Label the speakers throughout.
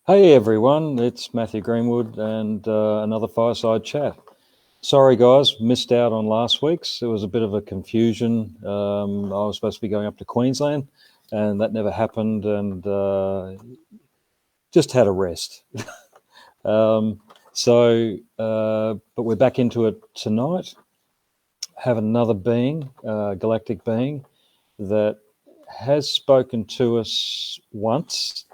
Speaker 1: Hey everyone, it's Matthew Greenwood and another Fireside Chat. Sorry guys, missed out on last week's. It was a bit of a confusion. I was supposed to be going up to Queensland and that never happened, and just had a rest. But we're back into it tonight. Have another being, galactic being, that has spoken to us once.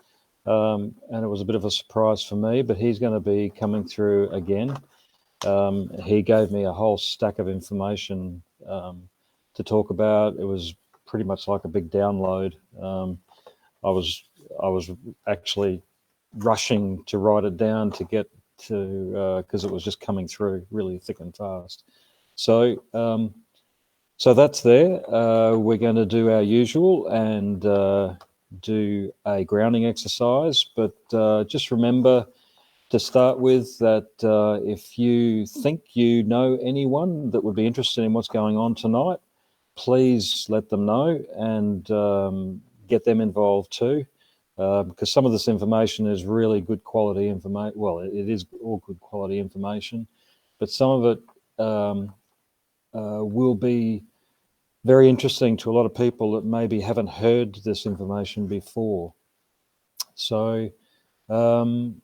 Speaker 1: And it was a bit of a surprise for me, but he's going to be coming through again. He gave me a whole stack of information to talk about. It was pretty much like a big download. I was actually rushing to write it down to get to, because it was just coming through really thick and fast. So that's there. We're going to do our usual and do a grounding exercise, but just remember to start with that if you think you know anyone that would be interested in what's going on tonight, please let them know and get them involved too, because some of this information is really good quality information. Well, it is all good quality information, but some of it will be very interesting to a lot of people that maybe haven't heard this information before. So, all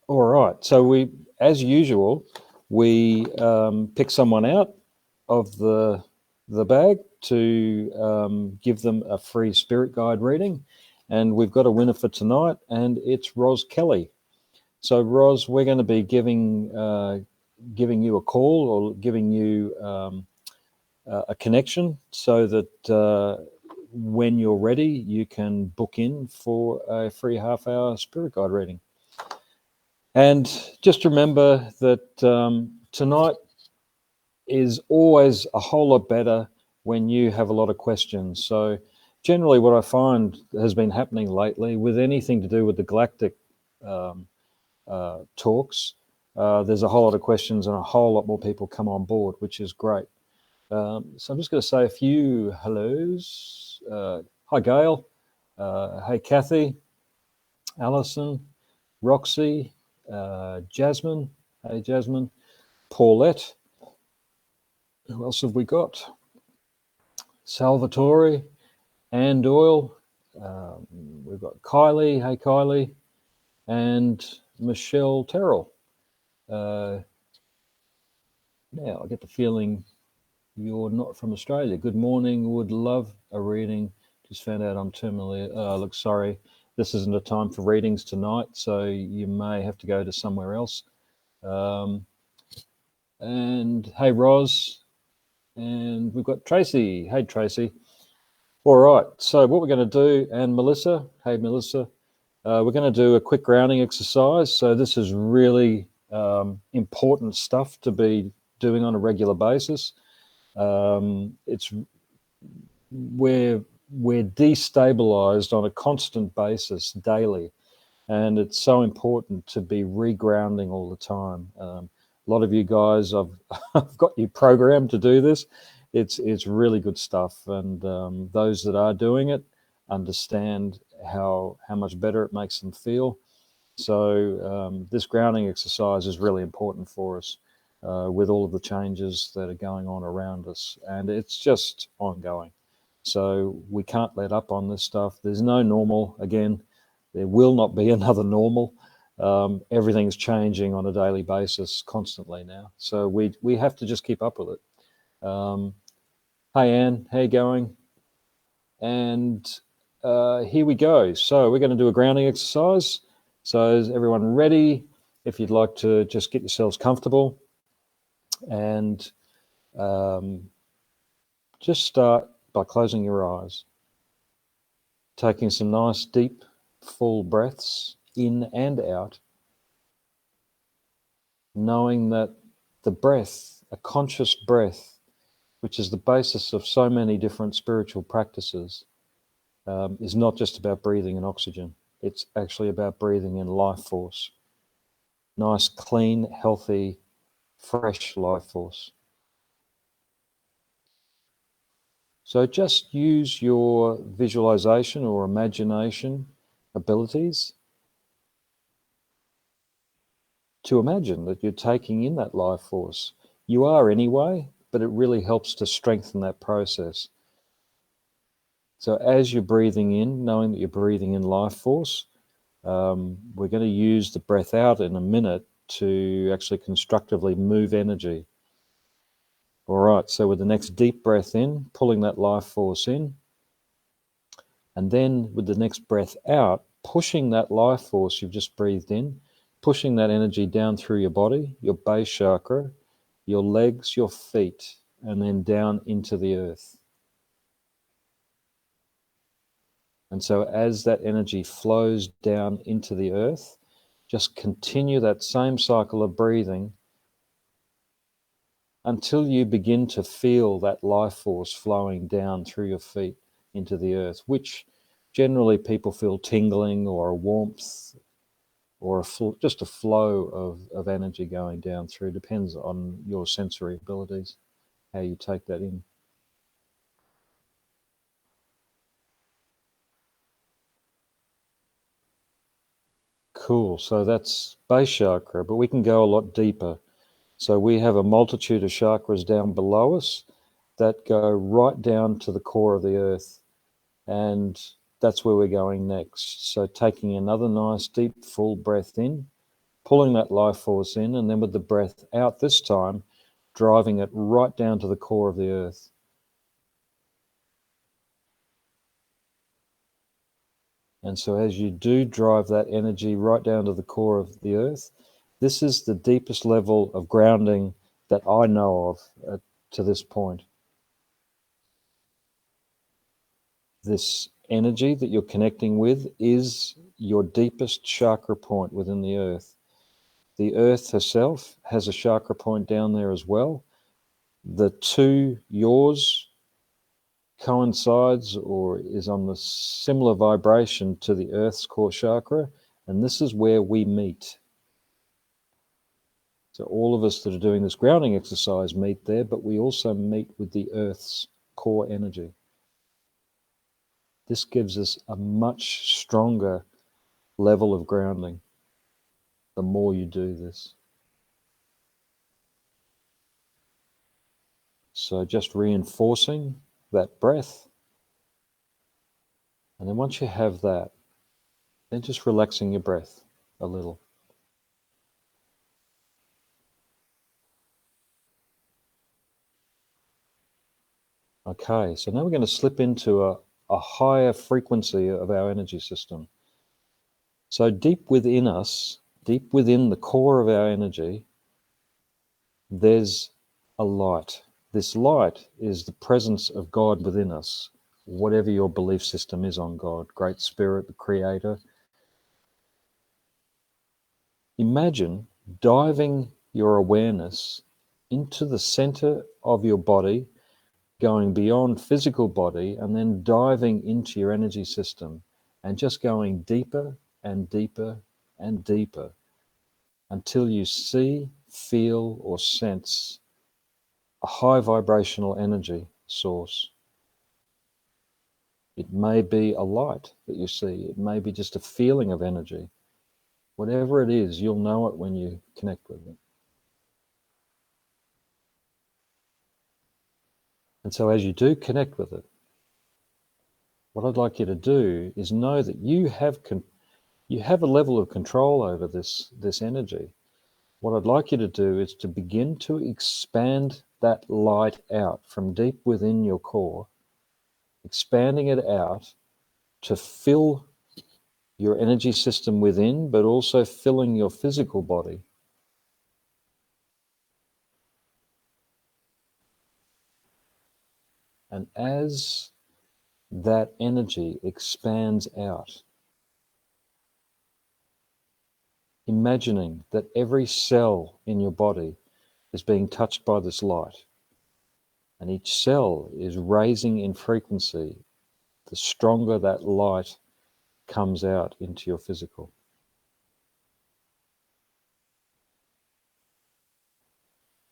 Speaker 1: right. So we, as usual, we pick someone out of the bag to give them a free spirit guide reading, and we've got a winner for tonight, and it's Ros Kelly. So, Ros, we're going to be giving you a call or giving you a connection so that when you're ready, you can book in for a free half-hour spirit guide reading. And just remember that tonight is always a whole lot better when you have a lot of questions. So generally what I find has been happening lately with anything to do with the Galactic talks, there's a whole lot of questions and a whole lot more people come on board, which is great. So I'm just going to say a few hellos. Hi, Gail. Hey, Kathy, Alison, Roxy, Jasmine. Hey, Jasmine. Paulette. Who else have we got? Salvatore, Ann Doyle. We've got Kylie. Hey, Kylie. And Michelle Terrell. Now, I get the feeling you're not from Australia. Good morning. Would love a reading. Just found out I'm terminally. Look, sorry. This isn't a time for readings tonight, so you may have to go to somewhere else. And hey, Ros. And we've got Tracy. Hey, Tracy. All right. So what we're going to do, and Melissa. Hey, Melissa. We're going to do a quick grounding exercise. So this is really important stuff to be doing on a regular basis. We're destabilized on a constant basis daily, and it's so important to be regrounding all the time. A lot of you guys, I've got you programmed to do this. It's really good stuff, and those that are doing it understand how much better it makes them feel. So this grounding exercise is really important for us. With all of the changes that are going on around us, and it's just ongoing. So we can't let up on this stuff. There's no normal. Again, there will not be another normal. Everything's changing on a daily basis constantly now. So we have to just keep up with it. Hey, Anne, how you going? And here we go. So we're going to do a grounding exercise. So is everyone ready? If you'd like to just get yourselves comfortable, and just start by closing your eyes, taking some nice deep full breaths in and out, knowing that the breath, a conscious breath, which is the basis of so many different spiritual practices, is not just about breathing in oxygen. It's actually about breathing in life force. Nice, clean, healthy, fresh life force. So just use your visualization or imagination abilities to imagine that you're taking in that life force. You are anyway, but it really helps to strengthen that process. So as you're breathing in, knowing that you're breathing in life force, we're going to use the breath out in a minute to actually constructively move energy. All right, so with the next deep breath in, pulling that life force in, and then with the next breath out, pushing that life force you've just breathed in, pushing that energy down through your body, your base chakra, your legs, your feet, and then down into the earth. And so as that energy flows down into the earth, just continue that same cycle of breathing until you begin to feel that life force flowing down through your feet into the earth, which generally people feel tingling or a warmth or just a flow of energy going down through. Depends on your sensory abilities, how you take that in. Cool, so that's base chakra, but we can go a lot deeper. So we have a multitude of chakras down below us that go right down to the core of the earth. And that's where we're going next. So taking another nice deep full breath in, pulling that life force in, and then with the breath out this time, driving it right down to the core of the earth. And so as you do drive that energy right down to the core of the earth, this is the deepest level of grounding that I know of to this point. This energy that you're connecting with is your deepest chakra point within the earth. The earth herself has a chakra point down there as well. The two, yours, coincides or is on the similar vibration to the earth's core chakra, and this is where we meet. So all of us that are doing this grounding exercise meet there, but we also meet with the earth's core energy. This gives us a much stronger level of grounding the more you do this. So just reinforcing that breath. And then once you have that, then just relaxing your breath a little. Okay, so now we're going to slip into a higher frequency of our energy system. So deep within us, deep within the core of our energy, there's a light. This light is the presence of God within us, whatever your belief system is on God, Great Spirit, the Creator. Imagine diving your awareness into the center of your body, going beyond physical body, and then diving into your energy system and just going deeper and deeper and deeper until you see, feel, or sense a high vibrational energy source. It may be a light that you see. It may be just a feeling of energy. Whatever it is, you'll know it when you connect with it. And so as you do connect with it, what I'd like you to do is know that you have a level of control over this energy. What I'd like you to do is to begin to expand that light out from deep within your core, expanding it out to fill your energy system within, but also filling your physical body. And as that energy expands out, imagining that every cell in your body is being touched by this light, and each cell is raising in frequency, the stronger that light comes out into your physical.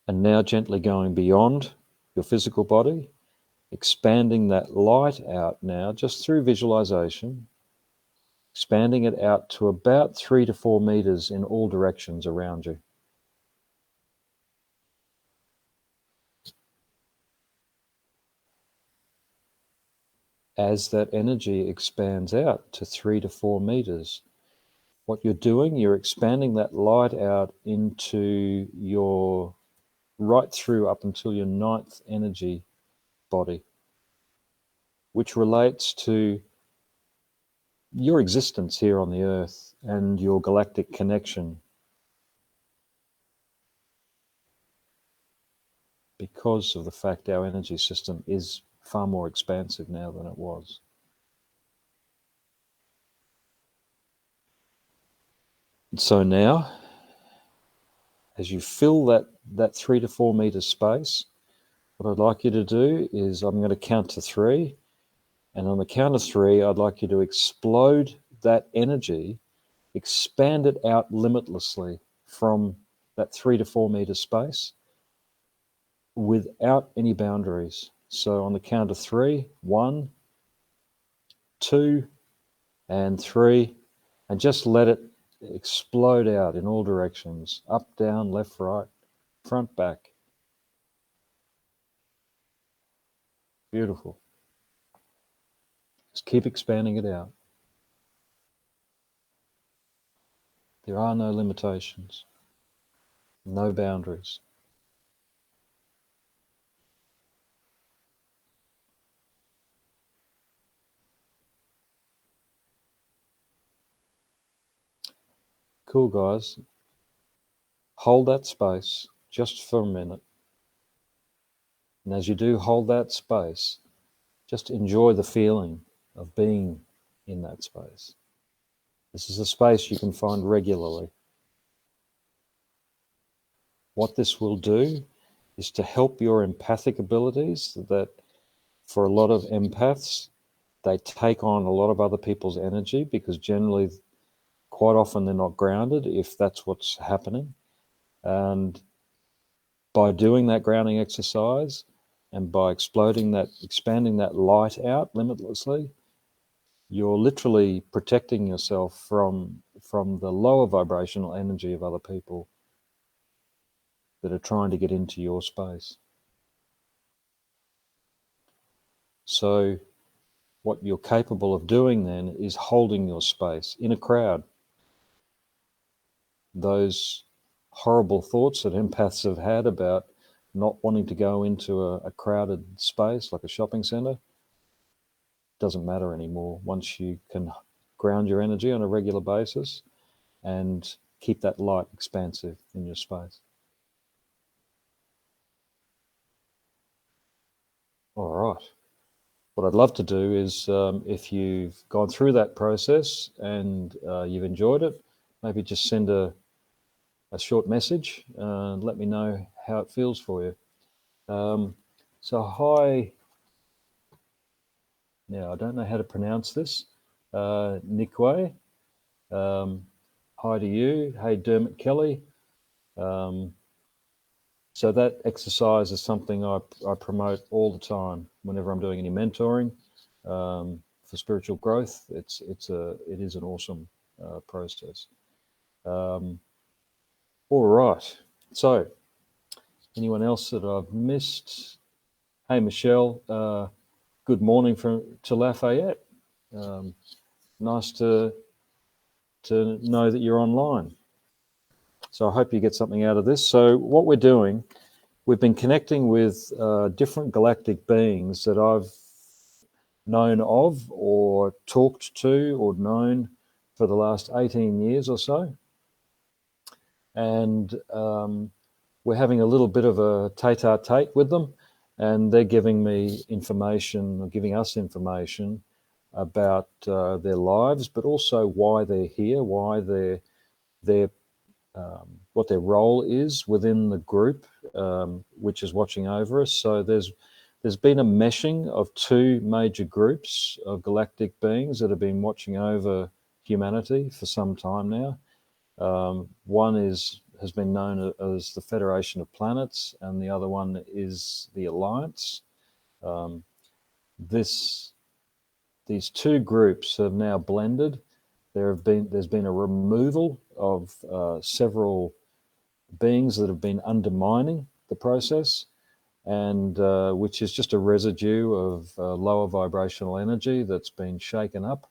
Speaker 1: And now gently going beyond your physical body, expanding that light out now just through visualization, expanding it out to about 3 to 4 meters in all directions around you. As that energy expands out to 3 to 4 meters, what you're doing, you're expanding that light out into your right through up until your ninth energy body, which relates to your existence here on the earth and your galactic connection, because of the fact our energy system is far more expansive now than it was. So now, as you fill that 3 to 4 meter space, what I'd like you to do is I'm going to count to 3, and on the count of 3, I'd like you to explode that energy, expand it out limitlessly from that 3 to 4 meter space without any boundaries. So on the count of 3, 1, 2, and 3, and just let it explode out in all directions, up, down, left, right, front, back. Beautiful. Just keep expanding it out. There are no limitations, no boundaries. Cool, guys. Hold that space just for a minute. And as you do hold that space, just enjoy the feeling of being in that space. This is a space you can find regularly. What this will do is to help your empathic abilities, that for a lot of empaths, they take on a lot of other people's energy because generally, quite often they're not grounded if that's what's happening. And by doing that grounding exercise and by expanding that light out limitlessly, you're literally protecting yourself from the lower vibrational energy of other people that are trying to get into your space. So what you're capable of doing then is holding your space in a crowd. Those horrible thoughts that empaths have had about not wanting to go into a crowded space like a shopping centre doesn't matter anymore once you can ground your energy on a regular basis and keep that light expansive in your space. All right. What I'd love to do is, if you've gone through that process and you've enjoyed it, maybe just send a short message and let me know how it feels for you. So hi, now I don't know how to pronounce this, Nikwe. Hi to you. Hey, Dermot Kelly. So that exercise is something I promote all the time whenever I'm doing any mentoring for spiritual growth. It is an awesome process. All right. So anyone else that I've missed? Hey, Michelle. Good morning to Lafayette. Nice to know that you're online. So I hope you get something out of this. So what we're doing, we've been connecting with different galactic beings that I've known of or talked to or known for the last 18 years or so. And we're having a little bit of a tete-a-tete with them, and they're giving me information, or giving us information about their lives, but also why they're here, why they're what their role is within the group, which is watching over us. So there's been a meshing of two major groups of galactic beings that have been watching over humanity for some time now. One has been known as the Federation of Planets, and the other one is the Alliance. These two groups have now blended, there's been a removal of several beings that have been undermining the process, and which is just a residue of lower vibrational energy that's been shaken up.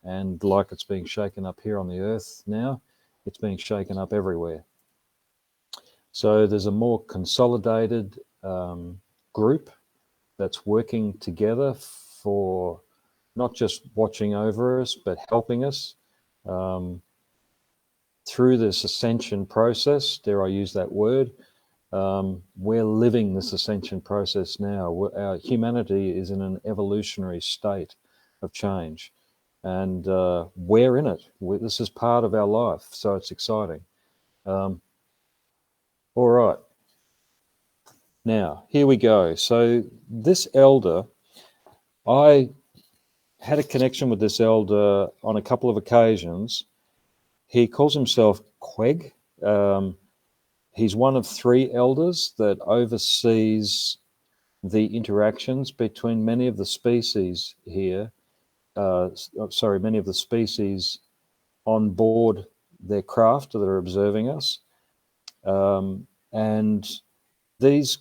Speaker 1: And like it's being shaken up here on the Earth now, it's being shaken up everywhere. So there's a more consolidated group that's working together for not just watching over us, but helping us through this ascension process. Dare I use that word? We're living this ascension process now. Our humanity is in an evolutionary state of change, and we're in it. This is part of our life, so it's exciting. All right. Now, here we go. So this elder, I had a connection with this elder on a couple of occasions. He calls himself Queg. He's one of 3 elders that oversees the interactions between many of the species here. Many of the species on board their craft that are observing us. And these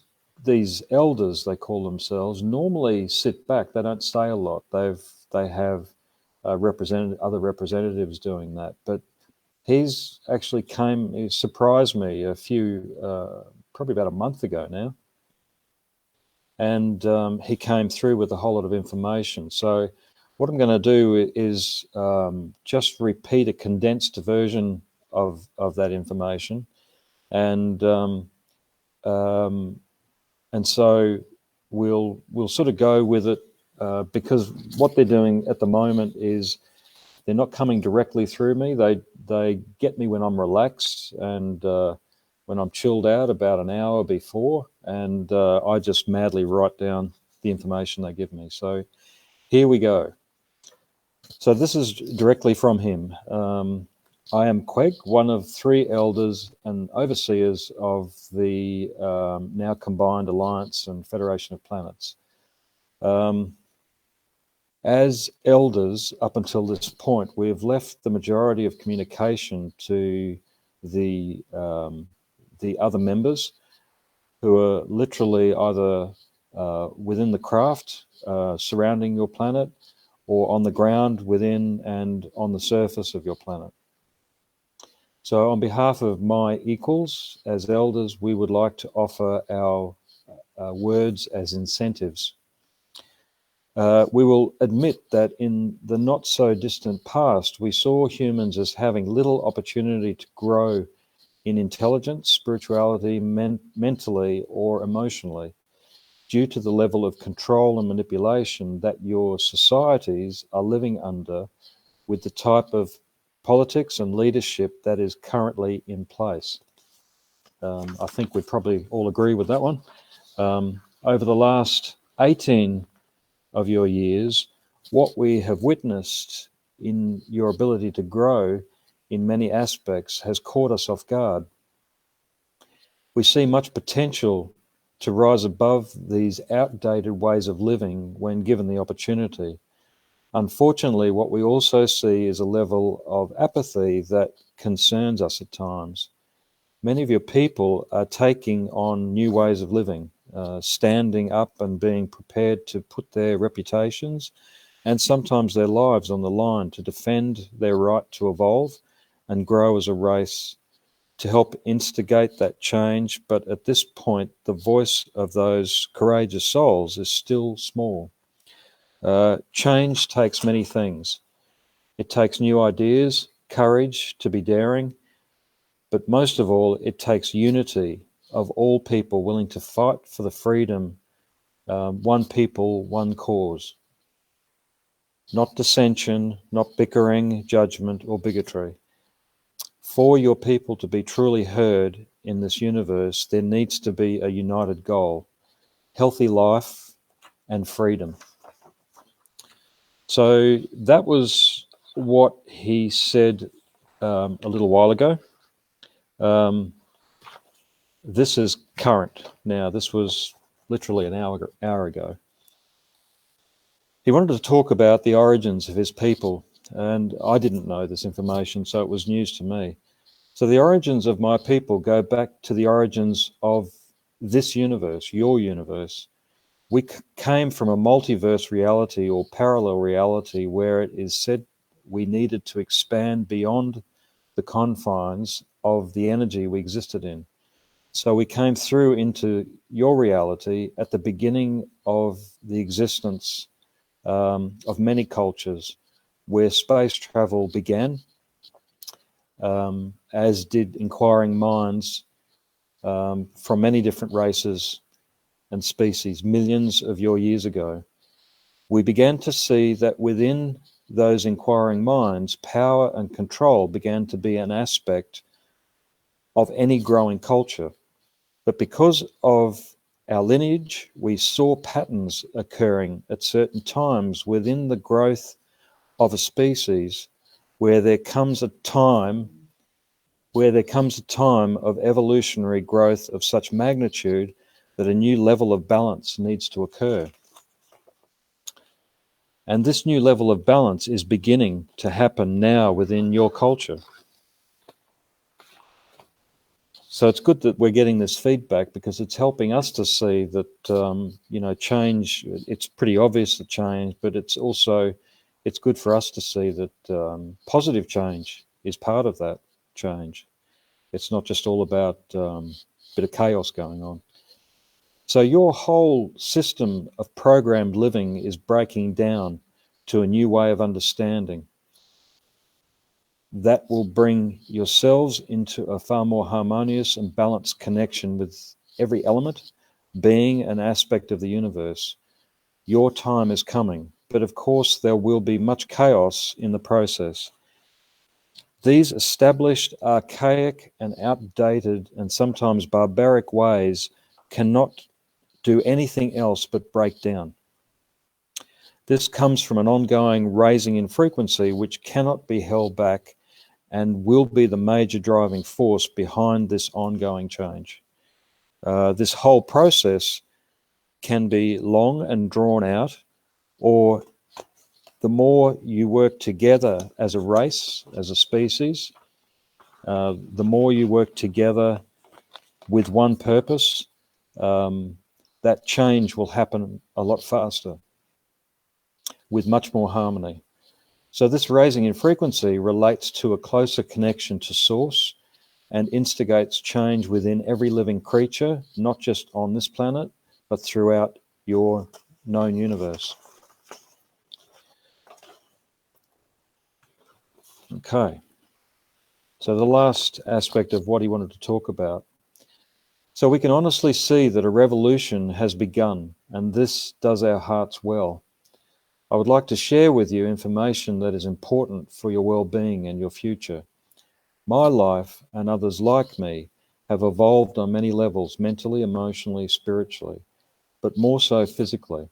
Speaker 1: elders, they call themselves, normally sit back. They don't say a lot. They have other representatives doing that. But he's actually he surprised me probably about a month ago now. And he came through with a whole lot of information. So what I'm going to do is just repeat a condensed version of that information. And so we'll sort of go with it because what they're doing at the moment is they're not coming directly through me. They get me when I'm relaxed and when I'm chilled out about an hour before, and I just madly write down the information they give me. So here we go. So this is directly from him. I am Queg, one of 3 elders and overseers of the now combined Alliance and Federation of Planets. As elders, up until this point, we have left the majority of communication to the other members, who are literally either within the craft surrounding your planet, or on the ground within and on the surface of your planet. So on behalf of my equals as elders, we would like to offer our words as incentives. We will admit that in the not so distant past, we saw humans as having little opportunity to grow in intelligence, spirituality, mentally or emotionally, due to the level of control and manipulation that your societies are living under with the type of politics and leadership that is currently in place. I think we'd probably all agree with that one. Over the last 18 of your years, what we have witnessed in your ability to grow in many aspects has caught us off guard. We see much potential to rise above these outdated ways of living when given the opportunity. Unfortunately, what we also see is a level of apathy that concerns us at times. Many of your people are taking on new ways of living, standing up and being prepared to put their reputations and sometimes their lives on the line to defend their right to evolve and grow as a race, to help instigate that change. But at this point, the voice of those courageous souls is still small. Change takes many things. It takes new ideas, courage to be daring, but most of all, it takes unity of all people willing to fight for the freedom, one people, one cause. Not dissension, not bickering, judgment, or bigotry. For your people to be truly heard in this universe, there needs to be a united goal: healthy life and freedom. So that was what he said a little while ago. This is current now. This was literally an hour ago. He wanted to talk about the origins of his people, and I didn't know this information, so it was news to me. So the origins of my people go back to the origins of this universe, your universe. We came from a multiverse reality or parallel reality where it is said we needed to expand beyond the confines of the energy we existed in. So we came through into your reality at the beginning of the existence of many cultures where space travel began, as did inquiring minds from many different races and species millions of your years ago. We began to see that within those inquiring minds, power and control began to be an aspect of any growing culture. But because of our lineage, we saw patterns occurring at certain times within the growth of a species where there comes a time of evolutionary growth of such magnitude that a new level of balance needs to occur. And this new level of balance is beginning to happen now within your culture. So it's good that we're getting this feedback because it's helping us to see that, change, it's pretty obvious the change, but it's good for us to see that positive change is part of that change. It's not just all about a bit of chaos going on. So your whole system of programmed living is breaking down to a new way of understanding that will bring yourselves into a far more harmonious and balanced connection with every element, being, and aspect of the universe. Your time is coming, but of course there will be much chaos in the process. These established, archaic, and outdated, and sometimes barbaric ways cannot do anything else but break down. This comes from an ongoing raising in frequency which cannot be held back and will be the major driving force behind this ongoing change. This whole process can be long and drawn out, or the more you work together as a race, as a species, the more you work together with one purpose, that change will happen a lot faster with much more harmony. So this raising in frequency relates to a closer connection to source and instigates change within every living creature, not just on this planet, but throughout your known universe. Okay. So the last aspect of what he wanted to talk about. So we can honestly see that a revolution has begun, and this does our hearts well. I would like to share with you information that is important for your well-being and your future. My life and others like me have evolved on many levels, mentally, emotionally, spiritually, but more so physically.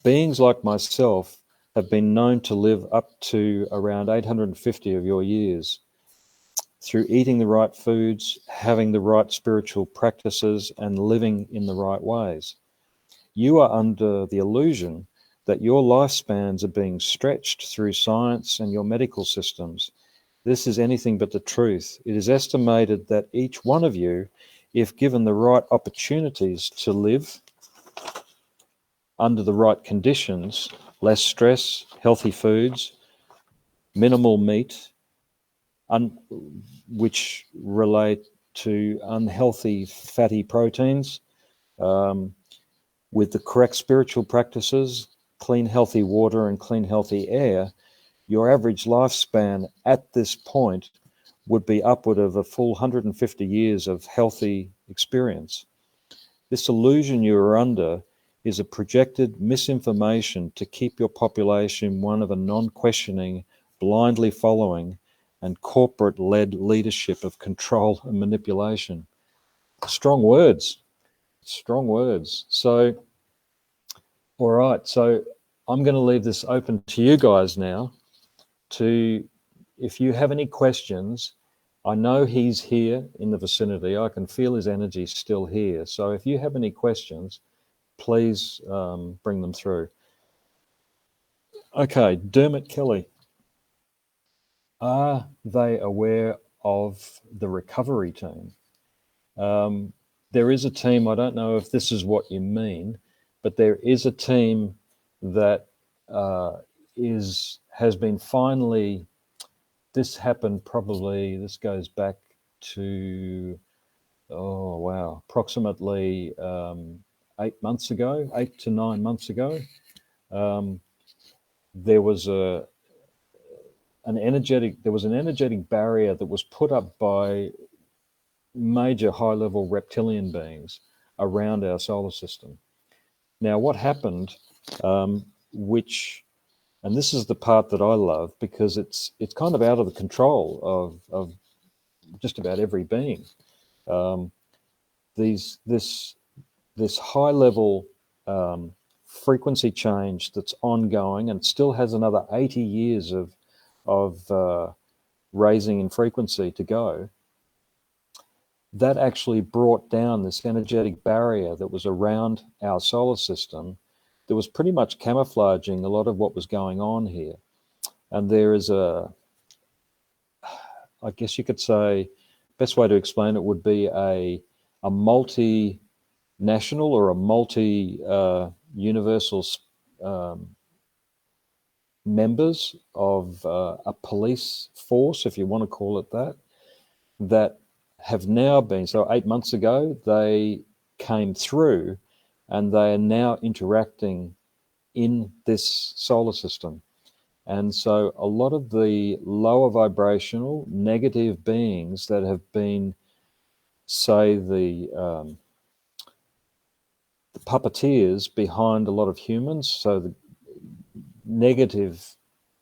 Speaker 1: Beings like myself have been known to live up to around 850 of your years through eating the right foods, having the right spiritual practices, and living in the right ways. You are under the illusion that your lifespans are being stretched through science and your medical systems. This is anything but the truth. It is estimated that each one of you, if given the right opportunities to live under the right conditions, less stress, healthy foods, minimal meat, which relate to unhealthy fatty proteins, with the correct spiritual practices, clean healthy water and clean healthy air, your average lifespan at this point would be upward of a full 150 years of healthy experience. This illusion you are under is a projected misinformation to keep your population one of a non-questioning, blindly following, and corporate-led leadership of control and manipulation. Strong words. Strong words. So, all right. So I'm going to leave this open to you guys now to, if you have any questions. I know he's here in the vicinity. I can feel his energy still here. So if you have any questions, please bring them through. Okay, Dermot Kelly. Are they aware of the recovery team? There is a team, I don't know if this is what you mean, but there is a team that has been finally, this happened probably, this goes back to, oh wow, approximately 8 months ago, 8 to 9 months ago. There was an energetic barrier that was put up by major high-level reptilian beings around our solar system. Now, what happened, which, and this is the part that I love because it's kind of out of the control of just about every being. This high-level frequency change that's ongoing and still has another 80 years of raising in frequency to go. That actually brought down this energetic barrier that was around our solar system that was pretty much camouflaging a lot of what was going on here. And there is I guess you could say, best way to explain it would be a multinational or a multi-universal members of a police force, if you want to call it that, that have now been, so 8 months ago, they came through and they are now interacting in this solar system. And so a lot of the lower vibrational negative beings that have been, say, the puppeteers behind a lot of humans, so the negative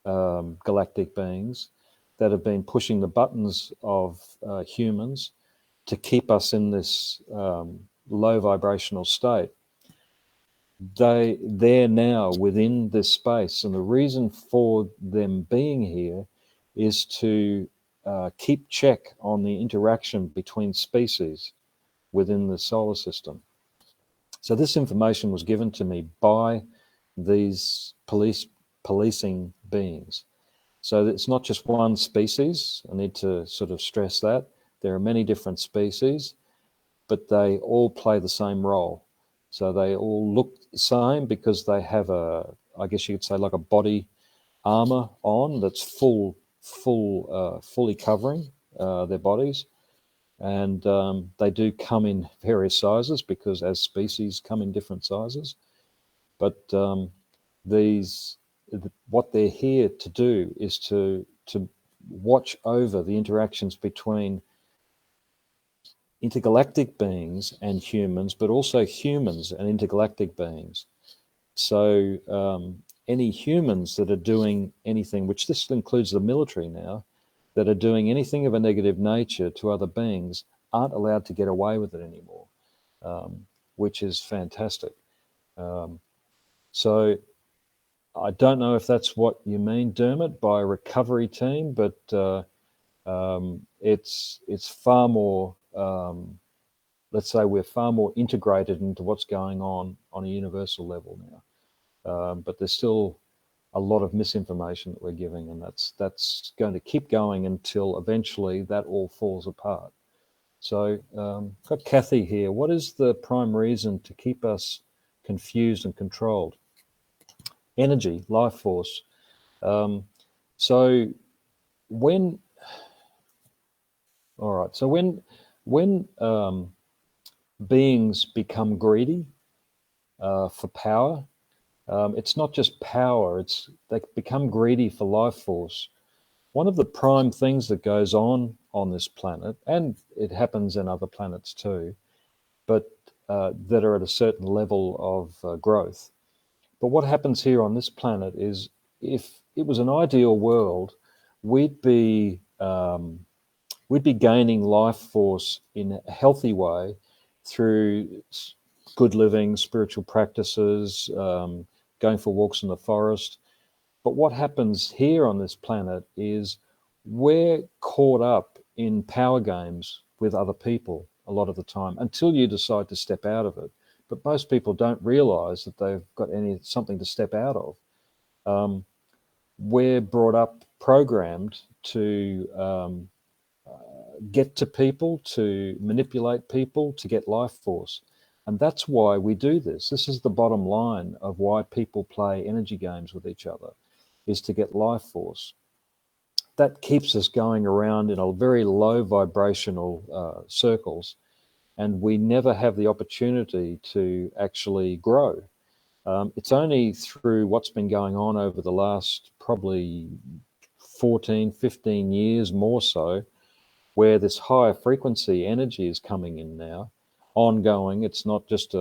Speaker 1: galactic beings that have been pushing the buttons of humans to keep us in this low vibrational state, they're now within this space. And the reason for them being here is to keep check on the interaction between species within the solar system. So this information was given to me by these policing beings. So it's not just one species. I need to sort of stress that. There are many different species, but they all play the same role. So they all look the same because they have I guess you could say like a body armor on that's fully covering their bodies. And they do come in various sizes because as species come in different sizes. But what they're here to do is to watch over the interactions between intergalactic beings and humans, but also humans and intergalactic beings. So any humans that are doing anything, which this includes the military now, that are doing anything of a negative nature to other beings aren't allowed to get away with it anymore, which is fantastic. So I don't know if that's what you mean, Dermot, by a recovery team, but it's far more, let's say we're far more integrated into what's going on a universal level now. But there's still a lot of misinformation that we're giving, and that's going to keep going until eventually that all falls apart. So got Kathy here. What is the prime reason to keep us confused and controlled? Energy, life force. So when, all right, so when beings become greedy for power, it's not just power, they become greedy for life force. One of the prime things that goes on this planet, and it happens in other planets too, but that are at a certain level of growth. But what happens here on this planet is, if it was an ideal world, we'd be gaining life force in a healthy way through good living, spiritual practices, going for walks in the forest. But what happens here on this planet is we're caught up in power games with other people a lot of the time until you decide to step out of it. But most people don't realize that they've got something to step out of. we're brought up, programmed to get to people, to manipulate people, to get life force. And that's why we do this. This is the bottom line of why people play energy games with each other, is to get life force. That keeps us going around in a very low vibrational circles, and we never have the opportunity to actually grow. It's only through what's been going on over the last probably 14, 15 years more so, where this higher frequency energy is coming in now, ongoing. It's not just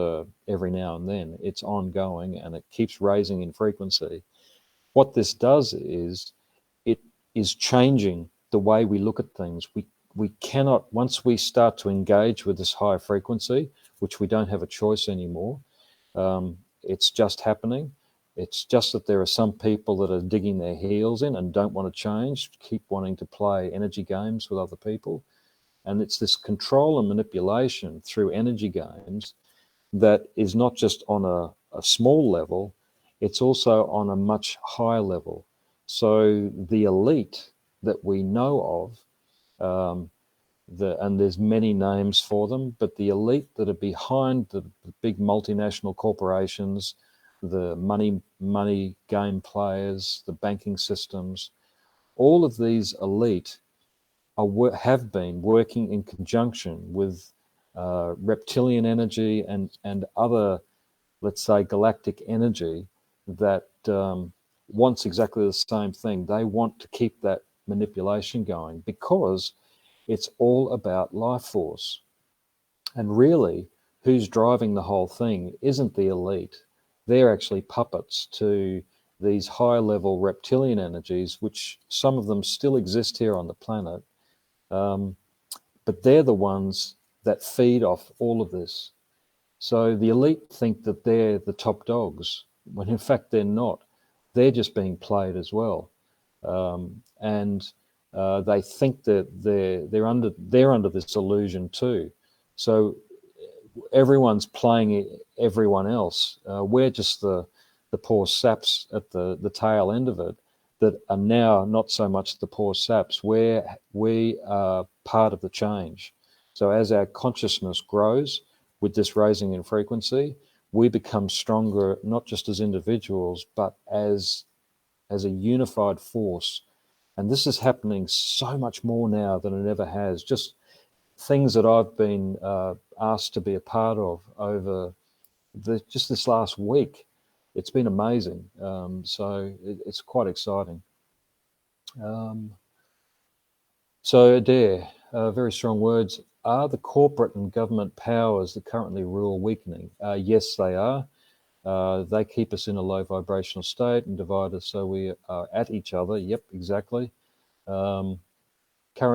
Speaker 1: every now and then, it's ongoing, and it keeps raising in frequency. What this does is it is changing the way we look at things. We cannot, once we start to engage with this higher frequency, which we don't have a choice anymore, it's just happening. It's just that there are some people that are digging their heels in and don't want to change, keep wanting to play energy games with other people. And it's this control and manipulation through energy games that is not just on a small level, it's also on a much higher level. So the elite that we know of, and there's many names for them, but the elite that are behind the big multinational corporations, the money game players, the banking systems, all of these elite have been working in conjunction with reptilian energy and other, let's say, galactic energy that wants exactly the same thing. They want to keep that manipulation going because it's all about life force. And really, who's driving the whole thing isn't the elite. They're actually puppets to these high level reptilian energies, which some of them still exist here on the planet. But they're the ones that feed off all of this. So the elite think that they're the top dogs, when in fact they're not. They're just being played as well. And they think that they're under this illusion too. So everyone's playing everyone else. We're just the poor saps at the tail end of it that are now not so much the poor saps. We are part of the change. So as our consciousness grows with this raising in frequency, we become stronger, not just as individuals, but as a unified force. And this is happening so much more now than it ever has. Just things that I've been asked to be a part of over just this last week. It's been amazing. So it's quite exciting. So Adair, very strong words. Are the corporate and government powers that currently rule weakening? Yes, they are. They keep us in a low vibrational state and divide us so we are at each other. Yep, exactly. Current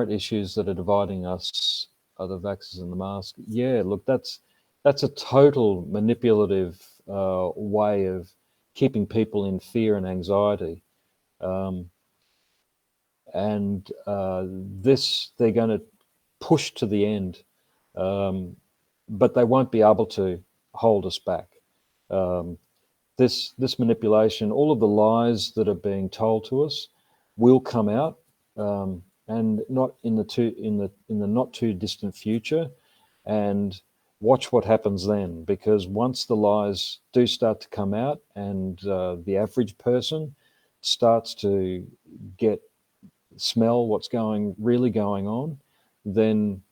Speaker 1: issues that are dividing us are the vaxxers and the mask. Yeah, look, that's a total manipulative way of keeping people in fear and anxiety. This they're going to push to the end, but they won't be able to hold us back. This manipulation, all of the lies that are being told to us, will come out, and not in the not too distant future. And watch what happens then, because once the lies do start to come out, and the average person starts to smell what's really going on, then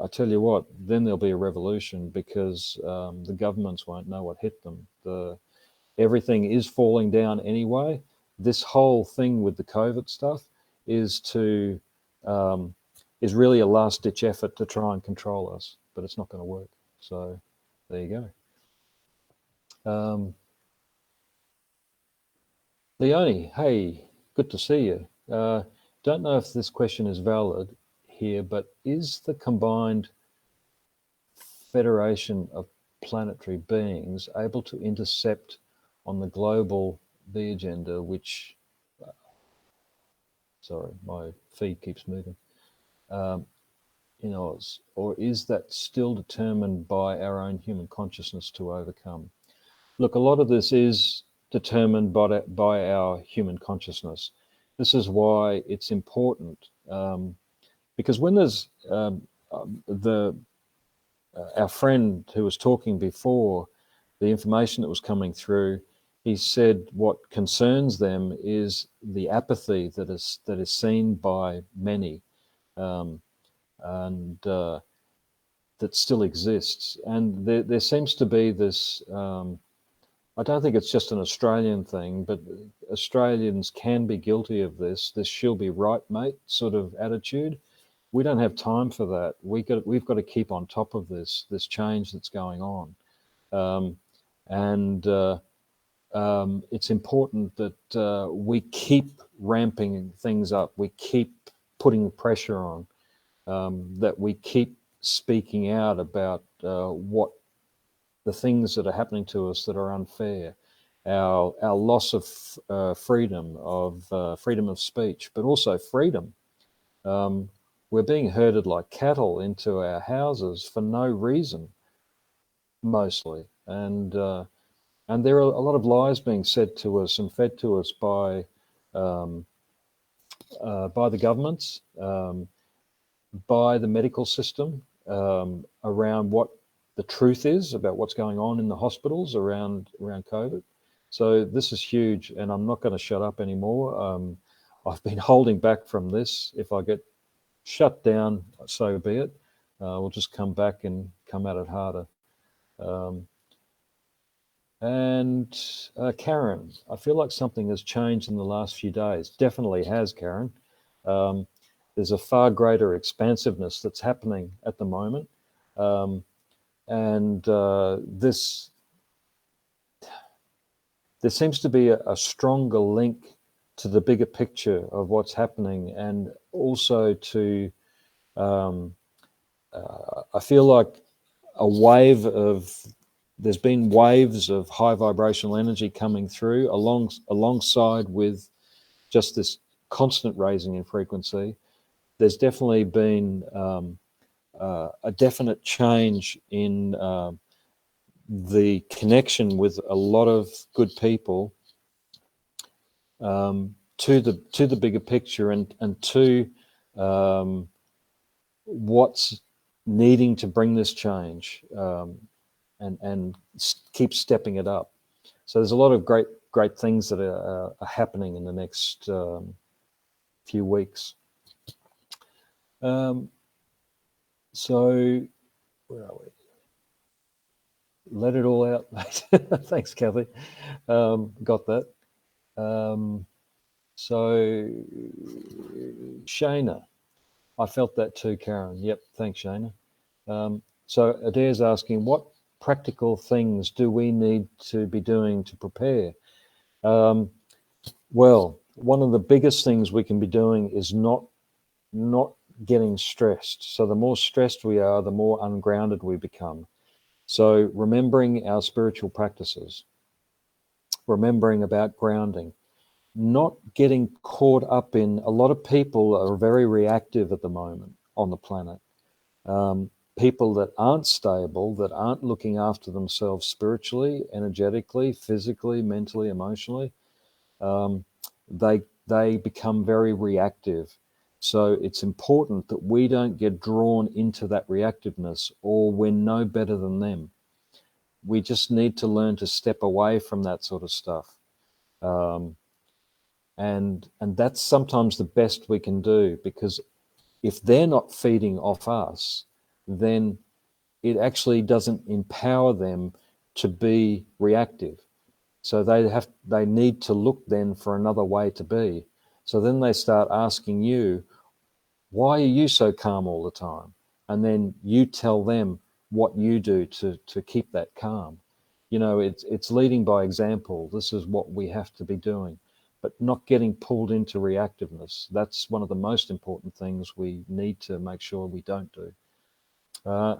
Speaker 1: I tell you what, then there'll be a revolution, because the governments won't know what hit them. Everything is falling down anyway. This whole thing with the COVID stuff is really a last-ditch effort to try and control us, but it's not going to work. So there you go. Leonie, hey, good to see you. Don't know if this question is valid here, but is the combined federation of planetary beings able to intercept on the global V agenda, which, sorry, my feed keeps moving, in Oz, or is that still determined by our own human consciousness to overcome? Look, a lot of this is determined by our human consciousness. This is why it's important, because when there's our friend who was talking before, the information that was coming through, he said what concerns them is the apathy that is seen by many, and that still exists. And there seems to be this. I don't think it's just an Australian thing, but Australians can be guilty of this she'll be right, mate, sort of attitude. We don't have time for that. We've got to keep on top of this change that's going on, and it's important that we keep ramping things up. We keep putting pressure on. That we keep speaking out about what the things that are happening to us that are unfair, our loss of freedom of speech, but also freedom. We're being herded like cattle into our houses for no reason, mostly, and there are a lot of lies being said to us and fed to us by the governments, by the medical system, around what the truth is about what's going on in the hospitals around COVID. So this is huge, and I'm not going to shut up anymore. I've been holding back from this. If I get shut down, so be it. We'll just come back and come at it harder. And Karen, I feel like something has changed in the last few days. Definitely has, Karen. There's a far greater expansiveness that's happening at the moment. And there seems to be a stronger link to the bigger picture of what's happening, and also to, I feel like there's been waves of high vibrational energy coming through alongside with just this constant raising in frequency. There's definitely been a definite change in the connection with a lot of good people to the bigger picture, and to what's needing to bring this change, and keep stepping it up. So there's a lot of great things that are happening in the next few weeks. So where are we? Let it all out, mate. Thanks, Kathy. Got that. So Shana, I felt that too, Karen. Yep, thanks, Shana. So Adair's asking, what practical things do we need to be doing to prepare? Well, one of the biggest things we can be doing is not getting stressed. So the more stressed we are, the more ungrounded we become. So remembering our spiritual practices, remembering about grounding, not getting caught up in, a lot of people are very reactive at the moment on the planet. People that aren't stable, that aren't looking after themselves spiritually, energetically, physically, mentally, emotionally, they become very reactive. So it's important that we don't get drawn into that reactiveness, or we're no better than them. We just need to learn to step away from that sort of stuff. And that's sometimes the best we can do, because if they're not feeding off us, then it actually doesn't empower them to be reactive. So they need to look then for another way to be. So then they start asking you, why are you so calm all the time? And then you tell them what you do to keep that calm. You know, it's leading by example. This is what we have to be doing, but not getting pulled into reactiveness. That's one of the most important things we need to make sure we don't do.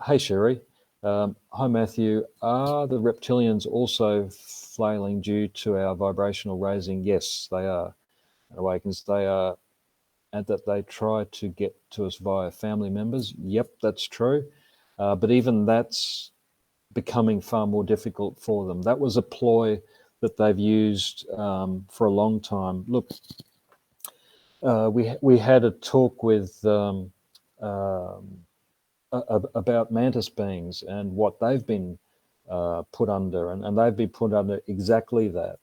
Speaker 1: Hey, Sherry. Hi, Matthew. Are the reptilians also flailing due to our vibrational raising? Yes, they are. Awakens, they are, and that they try to get to us via family members. Yep, that's true. But even that's becoming far more difficult for them. That was a ploy that they've used for a long time. Look, we had a talk with about mantis beings and what they've been put under, and they've been put under exactly that.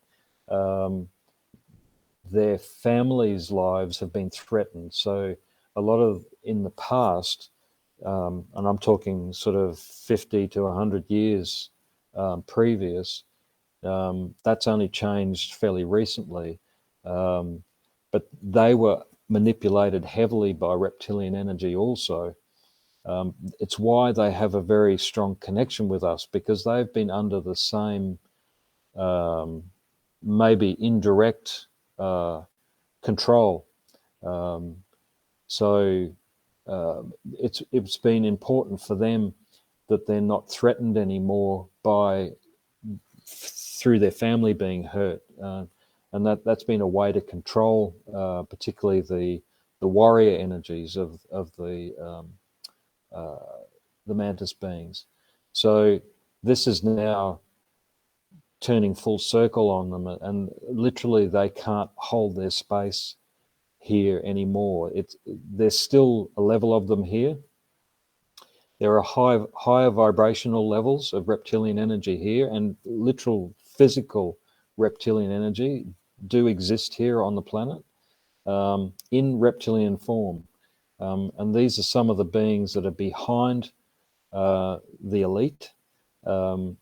Speaker 1: Their families' lives have been threatened. So a lot of, in the past, and I'm talking sort of 50 to 100 years previous, that's only changed fairly recently. But they were manipulated heavily by reptilian energy also. It's why they have a very strong connection with us, because they've been under the same, maybe indirect control. So it's been important for them that they're not threatened anymore by through their family being hurt, and that's been a way to control, particularly the warrior energies of the mantis beings. So this is now turning full circle on them, and literally they can't hold their space here anymore. There's still a level of them here. There are higher vibrational levels of reptilian energy here, and literal physical reptilian energy do exist here on the planet in reptilian form. And these are some of the beings that are behind the elite. And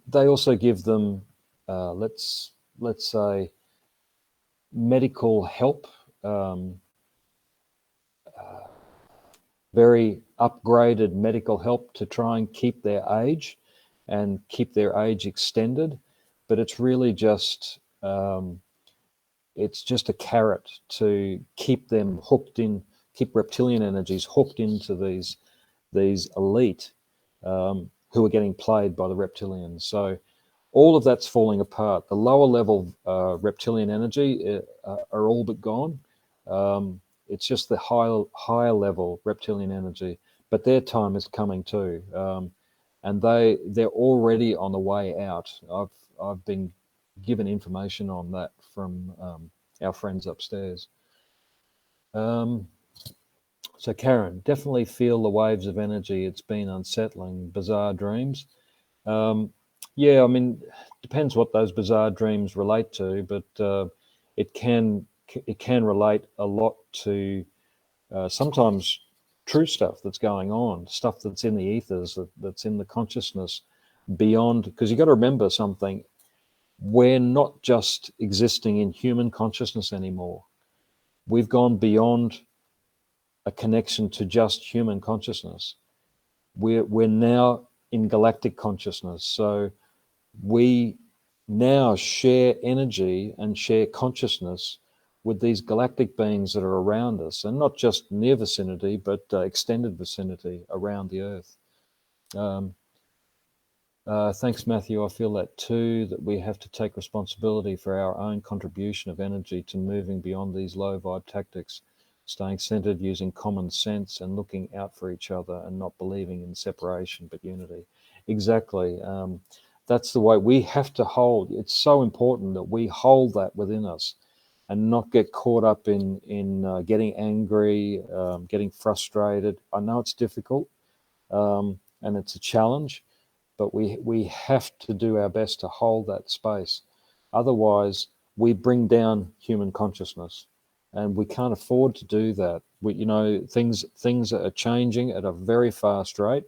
Speaker 1: they also give them, let's say, medical help, very upgraded medical help to try and keep their age and keep their age extended. But it's really just, it's just a carrot to keep them hooked in, keep reptilian energies hooked into these elite who are getting played by the reptilians. So all of that's falling apart. The lower level reptilian energy are all but gone. It's just the higher level reptilian energy, but their time is coming too, and they're already on the way out. I've been given information on that from our friends upstairs. So Karen, definitely feel the waves of energy. It's been unsettling, bizarre dreams. Yeah, I mean, depends what those bizarre dreams relate to, but it can relate a lot to sometimes true stuff that's going on, stuff that's in the ethers, that's in the consciousness beyond. Because you got to remember something: we're not just existing in human consciousness anymore. We've gone beyond a connection to just human consciousness. We're now in galactic consciousness, so we now share energy and share consciousness with these galactic beings that are around us, and not just near vicinity, but extended vicinity around the Earth. Thanks, Matthew. I feel that too, that we have to take responsibility for our own contribution of energy to moving beyond these low vibe tactics, staying centered, using common sense, and looking out for each other, and not believing in separation but unity. Exactly. That's the way we have to hold. It's so important that we hold that within us and not get caught up in getting angry, getting frustrated. I know it's difficult and it's a challenge, but we have to do our best to hold that space. Otherwise, we bring down human consciousness, and we can't afford to do that. Things are changing at a very fast rate.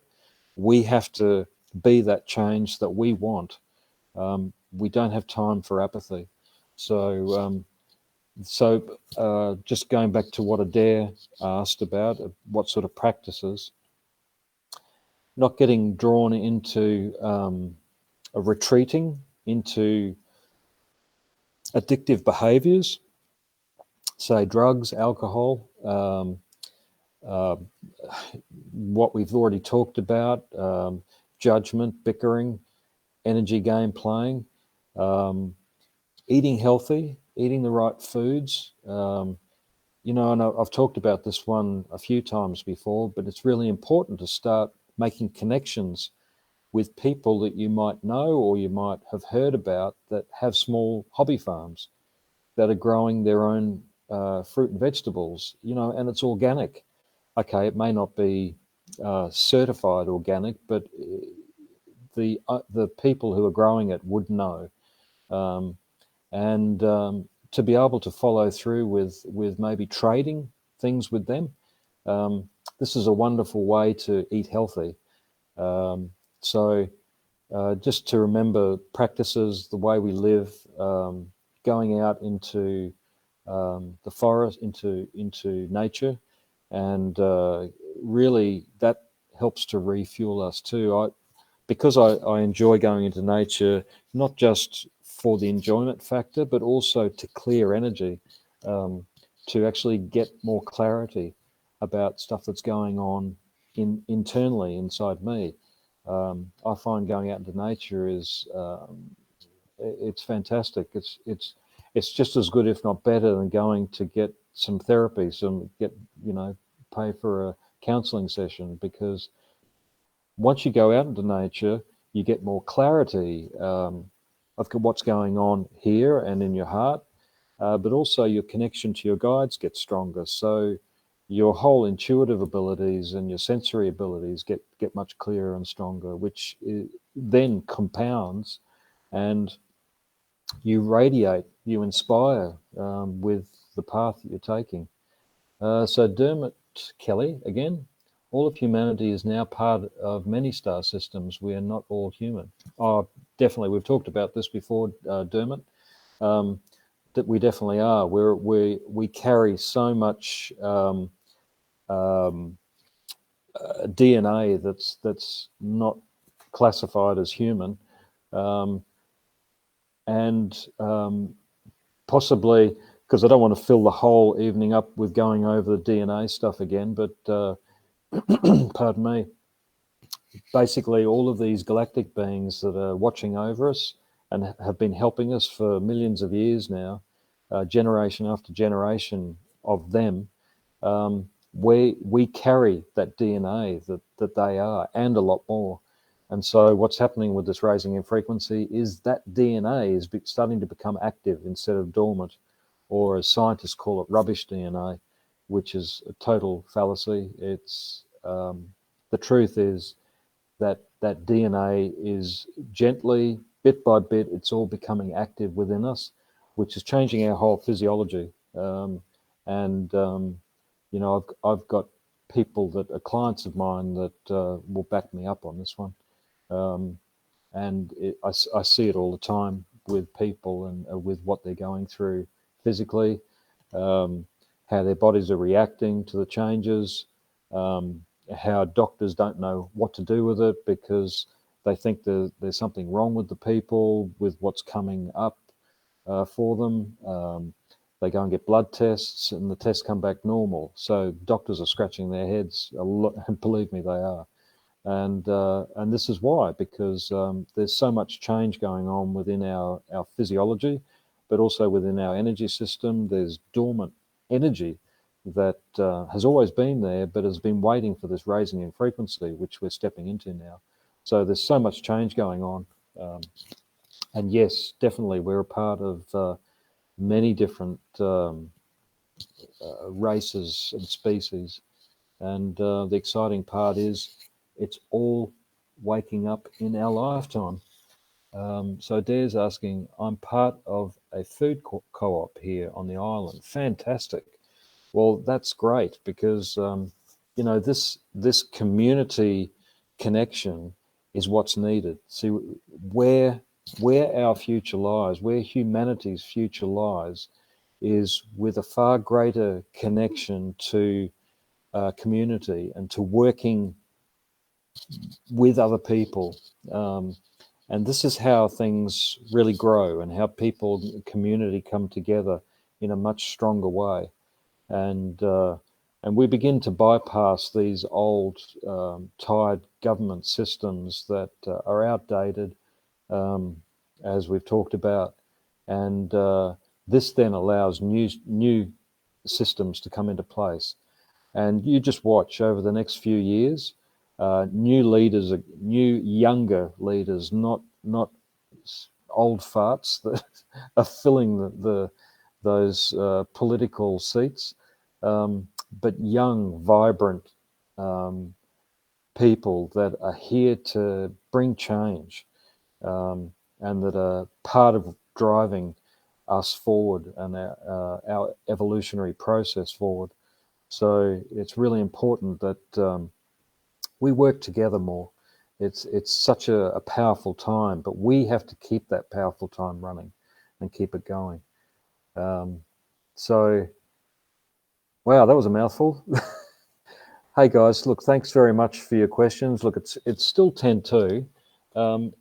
Speaker 1: We have to be that change that we want. We don't have time for apathy. So just going back to what Adair asked about, what sort of practices, not getting drawn into retreating into addictive behaviours, say drugs, alcohol, what we've already talked about, judgment, bickering, energy game playing, eating healthy, eating the right foods. And I've talked about this one a few times before, but it's really important to start making connections with people that you might know or you might have heard about that have small hobby farms that are growing their own fruit and vegetables, and it's organic. Okay, it may not be certified organic, but the people who are growing it would know. Um, and to be able to follow through with maybe trading things with them, this is a wonderful way to eat healthy. So just to remember practices, the way we live, going out into the forest, into nature, and really that helps to refuel us too. Because I enjoy going into nature, not just for the enjoyment factor, but also to clear energy, to actually get more clarity about stuff that's going on internally inside me. I find going out into nature is it's fantastic. It's just as good, if not better, than going to get some therapy, pay for a counselling session, because once you go out into nature, you get more clarity of what's going on here and in your heart, but also your connection to your guides gets stronger. So your whole intuitive abilities and your sensory abilities get much clearer and stronger, which then compounds, and you radiate, you inspire with the path that you're taking. So Dermot Kelly, again, all of humanity is now part of many star systems. We are not all human. Oh, definitely. We've talked about this before, Dermot, that we definitely are. We carry so much DNA that's not classified as human, and possibly, because I don't want to fill the whole evening up with going over the DNA stuff again, but pardon me, basically all of these galactic beings that are watching over us and have been helping us for millions of years now, generation after generation of them, we carry that DNA that they are, and a lot more. And so what's happening with this raising in frequency is that DNA is starting to become active instead of dormant, or as scientists call it, rubbish DNA, which is a total fallacy. It's the truth is that DNA is gently, bit by bit, it's all becoming active within us, which is changing our whole physiology. I've got people that are clients of mine that will back me up on this one. I see it all the time with people and with what they're going through physically, how their bodies are reacting to the changes, how doctors don't know what to do with it because they think there's something wrong with the people, with what's coming up for them. They go and get blood tests and the tests come back normal. So doctors are scratching their heads a lot, and believe me, they are. And this is why, because there's so much change going on within our physiology, but also within our energy system. There's dormant energy that has always been there, but has been waiting for this raising in frequency, which we're stepping into now. So there's so much change going on. And yes, definitely, we're a part of many different races and species. And the exciting part is it's all waking up in our lifetime. So Dare's asking, I'm part of a food co-op here on the island. Fantastic. Well, that's great because, this community connection is what's needed. See, where our future lies, where humanity's future lies, is with a far greater connection to community and to working with other people. And this is how things really grow and how people, community come together in a much stronger way. And we begin to bypass these old tired government systems that are outdated, as we've talked about. And this then allows new systems to come into place. And you just watch over the next few years, new leaders, new younger leaders, not old farts that are filling those political seats, but young, vibrant people that are here to bring change, and that are part of driving us forward and our evolutionary process forward. So it's really important that we work together more. It's such a powerful time, but we have to keep that powerful time running and keep it going. So, wow, that was a mouthful. Hey guys, look, thanks very much for your questions. Look, it's still 10:02.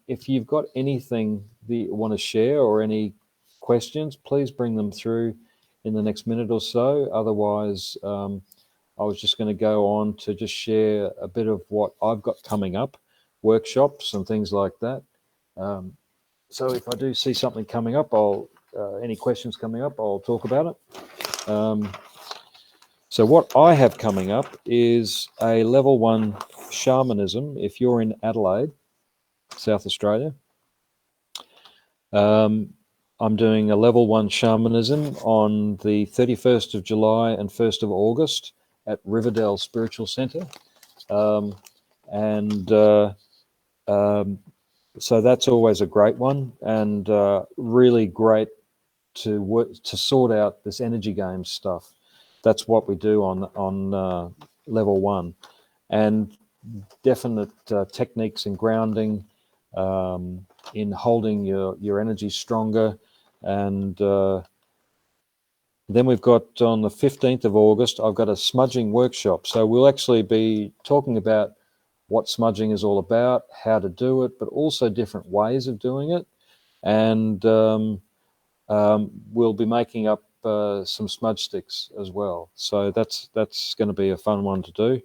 Speaker 1: If you've got anything that you want to share or any questions, please bring them through in the next minute or so. Otherwise, I was just going to go on to just share a bit of what I've got coming up, workshops and things like that. So if I do see something coming up, any questions coming up, I'll talk about it. So what I have coming up is a level 1 shamanism. If you're in Adelaide, South Australia, I'm doing a level 1 shamanism on the 31st of July and 1st of August at Riverdale Spiritual Centre. So that's always a great one, and really great to sort out this energy game stuff. That's what we do on level 1, and definite techniques in grounding, in holding your energy stronger. And then we've got on the 15th of August, I've got a smudging workshop. So we'll actually be talking about what smudging is all about, how to do it, but also different ways of doing it. And we'll be making up some smudge sticks as well. So that's going to be a fun one to do.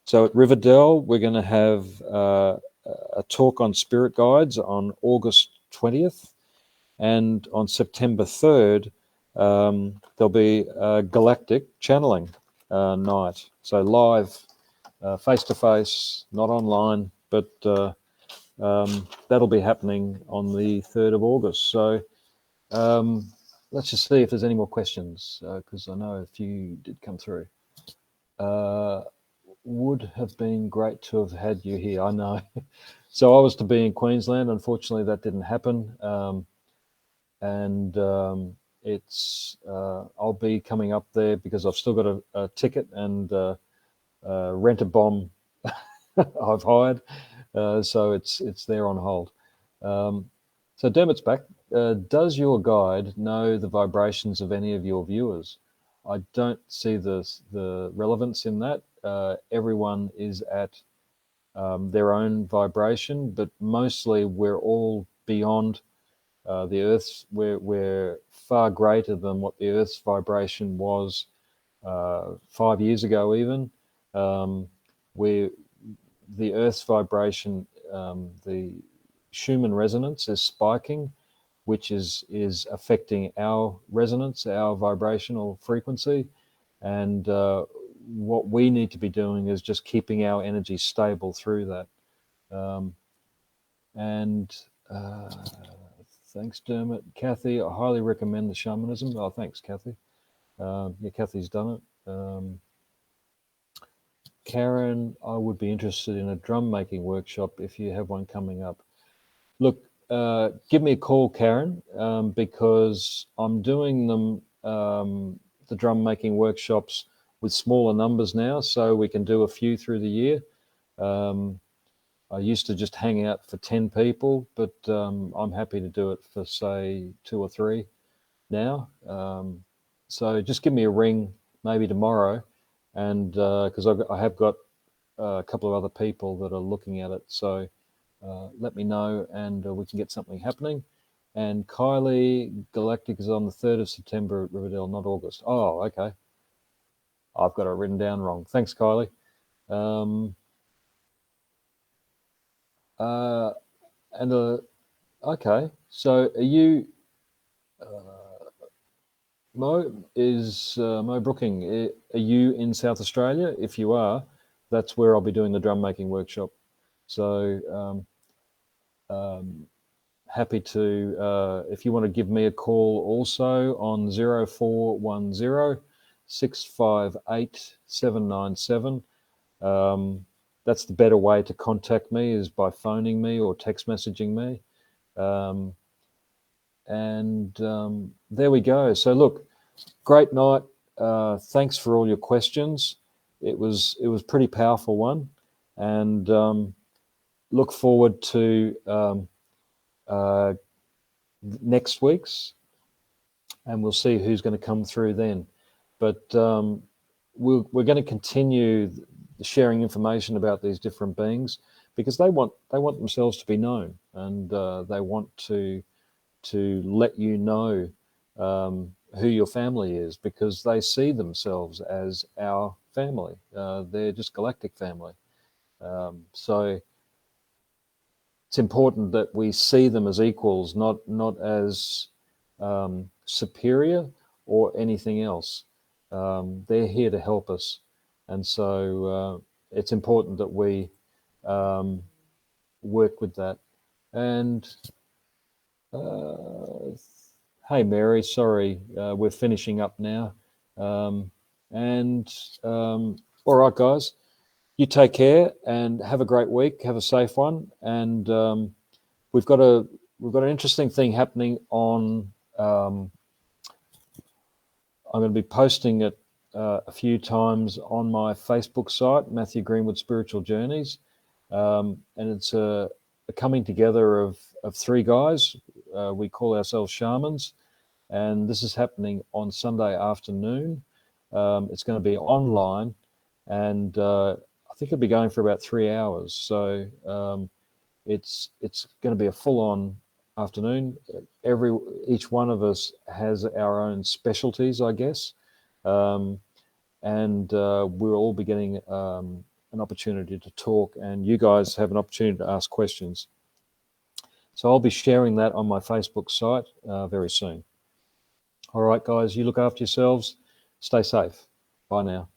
Speaker 1: So at Riverdale, we're going to have a talk on spirit guides on August 20th. And on September 3rd, there'll be a Galactic channeling night. So live, face-to-face, not online, but that'll be happening on the 3rd of August. So let's just see if there's any more questions, because I know a few did come through. Would have been great to have had you here. I know. So I was to be in Queensland. Unfortunately, that didn't happen. It's I'll be coming up there because I've still got a ticket and rent a bomb I've hired. So it's there on hold. So Dermot's back. Does your guide know the vibrations of any of your viewers? I don't see the relevance in that. Everyone is at their own vibration, but mostly we're all beyond the Earth's. We're far greater than what the Earth's vibration was 5 years ago even. The Earth's vibration, the Schumann resonance is spiking, which is affecting our resonance, our vibrational frequency. And what we need to be doing is just keeping our energy stable through that. Thanks, Dermot. Kathy, I highly recommend the shamanism. Oh, thanks, Kathy. Yeah, Kathy's done it. Karen, I would be interested in a drum making workshop if you have one coming up. Look, give me a call, Karen, because I'm doing them, the drum making workshops with smaller numbers now, so we can do a few through the year. I used to just hang out for 10 people, but I'm happy to do it for, say, 2 or 3 now. So just give me a ring maybe tomorrow, and because I have got a couple of other people that are looking at it. So let me know, and we can get something happening. And Kylie, Galactic is on the 3rd of September at Riverdale, not August. Oh, okay. I've got it written down wrong. Thanks, Kylie. Okay. So are you, Mo Brooking? Are you in South Australia? If you are, that's where I'll be doing the drum making workshop. So happy to, if you want to give me a call also on 0410 658 797. That's the better way to contact me, is by phoning me or text messaging me. There we go. So look, great night. Thanks for all your questions. It was a pretty powerful one, and look forward to next week's, and we'll see who's going to come through then. But we're going to continue sharing information about these different beings, because they want themselves to be known, and they want to let you know who your family is, because they see themselves as our family. They're just galactic family. So it's important that we see them as equals, not as superior or anything else. They're here to help us, and so it's important that we work with that. And hey, Mary, sorry, we're finishing up now. All right, guys, you take care and have a great week. Have a safe one. And we've got an interesting thing happening on. I'm going to be posting it a few times on my Facebook site, Matthew Greenwood Spiritual Journeys, and it's a coming together of three guys. We call ourselves shamans, and this is happening on Sunday afternoon. It's going to be online, and I think it'll be going for about 3 hours. So it's going to be a full-on afternoon. Each one of us has our own specialties, I guess, and we'll all be getting an opportunity to talk, and you guys have an opportunity to ask questions. So I'll be sharing that on my Facebook site very soon. All right, guys, you look after yourselves. Stay safe. Bye now.